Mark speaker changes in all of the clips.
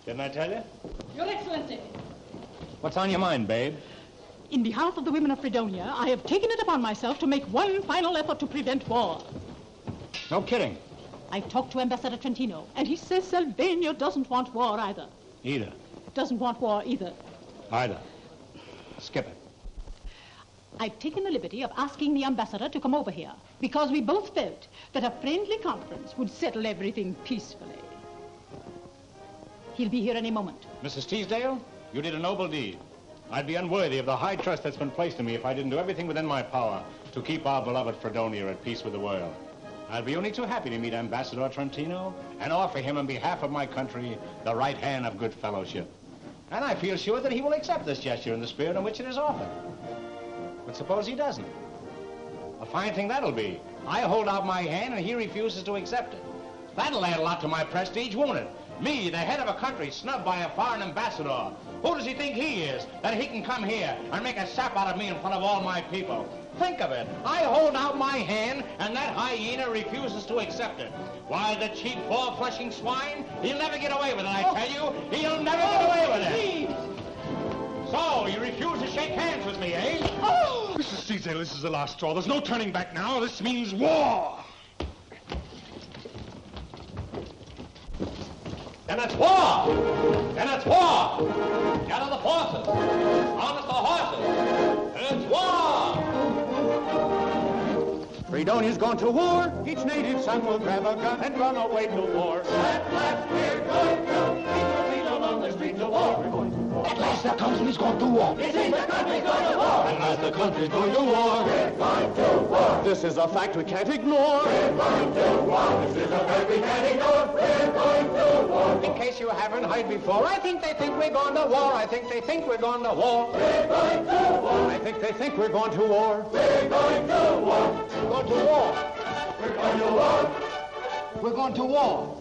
Speaker 1: Didn't I tell you?
Speaker 2: Your Excellency.
Speaker 1: What's on your mind, babe?
Speaker 2: In behalf of the women of Fredonia, I have taken it upon myself to make one final effort to prevent war.
Speaker 1: No kidding.
Speaker 2: I've talked to Ambassador Trentino, and he says Sylvania doesn't want war either.
Speaker 1: Either.
Speaker 2: Doesn't want war either.
Speaker 1: Either. Skip it.
Speaker 2: I've taken the liberty of asking the ambassador to come over here, because we both felt that a friendly conference would settle everything peacefully. He'll be here any moment.
Speaker 1: Mrs. Teasdale, you did a noble deed. I'd be unworthy of the high trust that's been placed in me if I didn't do everything within my power to keep our beloved Fredonia at peace with the world. I'd be only too happy to meet Ambassador Trentino and offer him on behalf of my country the right hand of good fellowship. And I feel sure that he will accept this gesture in the spirit in which it is offered. But suppose he doesn't? A fine thing that'll be. I hold out my hand and he refuses to accept it. That'll add a lot to my prestige, won't it? Me, the head of a country, snubbed by a foreign ambassador. Who does he think he is, that he can come here and make a sap out of me in front of all my people? Think of it. I hold out my hand, and that hyena refuses to accept it. Why, the cheap, four-flushing swine, he'll never get away with it, I tell you. He'll never get away with it.
Speaker 2: Please.
Speaker 1: So, you refuse to shake hands with me, eh?
Speaker 2: Oh!
Speaker 3: Mrs. Teasdale, this is the last straw. There's no turning back now. This means war.
Speaker 1: Then it's war! Then it's war! Gather the forces! Harness the horses! It's war!
Speaker 4: Fredonia's gone to war. Each native son will grab a gun and run away to war. At last we're going to keep the freedom on the streets of war. We're going to war. At last the country's going to war. It seems the country's going to war. At last the country's going to war. We're going to war. This is a fact we can't ignore. We're going to war. This is a fact we can't ignore. We're going to war.
Speaker 1: In case you haven't heard before, I think they think we're going to war. I think they think we're going to war.
Speaker 4: We're going to war. I think they think we're going to war. We're going to war.
Speaker 1: We're going to war.
Speaker 4: We're going to war.
Speaker 1: We're going to war.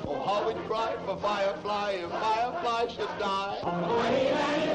Speaker 4: Oh, how we cried for Firefly, if Firefly should die.